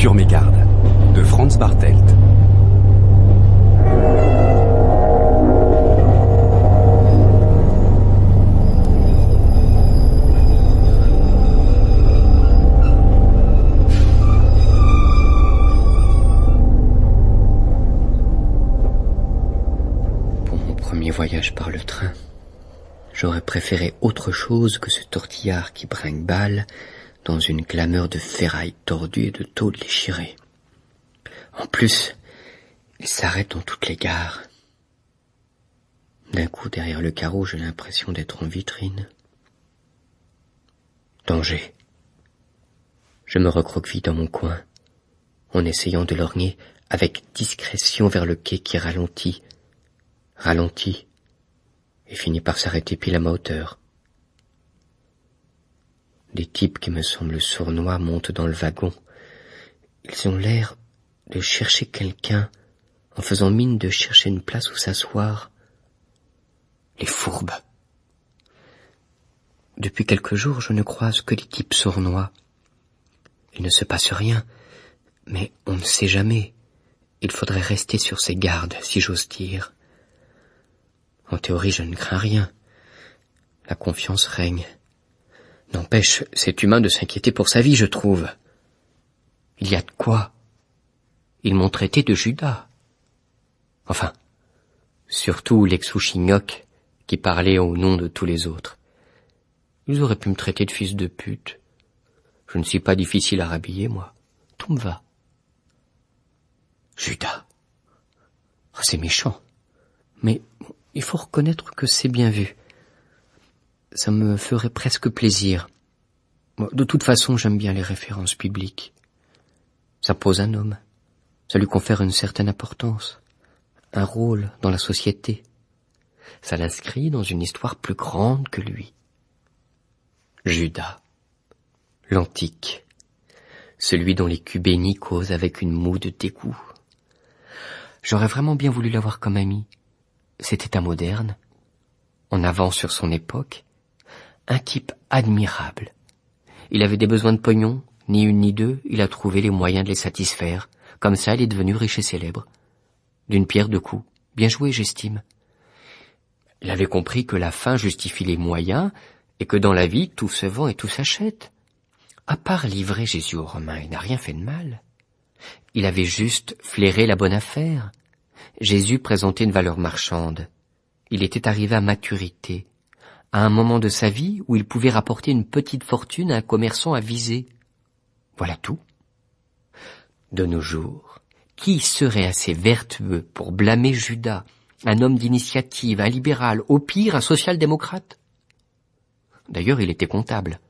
Sur mes gardes, de Franz Bartelt. Pour mon premier voyage par le train, j'aurais préféré autre chose que ce tortillard qui brinque-balle dans une clameur de ferraille tordue et de tôle déchirée. En plus, il s'arrête dans toutes les gares. D'un coup, derrière le carreau, j'ai l'impression d'être en vitrine. Danger. Je me recroqueville dans mon coin, en essayant de lorgner avec discrétion vers le quai qui ralentit, et finit par s'arrêter pile à ma hauteur. Des types qui me semblent sournois montent dans le wagon. Ils ont l'air de chercher quelqu'un, en faisant mine de chercher une place où s'asseoir. Les fourbes. Depuis quelques jours, je ne croise que des types sournois. Il ne se passe rien, mais on ne sait jamais. Il faudrait rester sur ses gardes, si j'ose dire. En théorie, je ne crains rien. La confiance règne. N'empêche, c'est humain de s'inquiéter pour sa vie, je trouve. Il y a de quoi. Ils m'ont traité de Judas. Enfin, surtout l'ex-Chignoc, qui parlait au nom de tous les autres. Ils auraient pu me traiter de fils de pute. Je ne suis pas difficile à rhabiller, moi. Tout me va. Judas. Oh, c'est méchant. Mais il faut reconnaître que c'est bien vu. Ça me ferait presque plaisir. De toute façon, j'aime bien les références bibliques. Ça pose un homme. Ça lui confère une certaine importance. Un rôle dans la société. Ça l'inscrit dans une histoire plus grande que lui. Judas. L'antique. Celui dont les culs bénis causent avec une moue de dégoût. J'aurais vraiment bien voulu l'avoir comme ami. C'était un moderne, en avance sur son époque, un type admirable. Il avait des besoins de pognon, ni une ni deux, il a trouvé les moyens de les satisfaire. Comme ça, il est devenu riche et célèbre. D'une pierre deux coups. Bien joué, j'estime. Il avait compris que la fin justifie les moyens, et que dans la vie, tout se vend et tout s'achète. À part livrer Jésus aux Romains, il n'a rien fait de mal. Il avait juste flairé la bonne affaire. Jésus présentait une valeur marchande. Il était arrivé à maturité, à un moment de sa vie où il pouvait rapporter une petite fortune à un commerçant avisé. Voilà tout. De nos jours, qui serait assez vertueux pour blâmer Judas, un homme d'initiative, un libéral, au pire un social-démocrate? D'ailleurs, il était comptable.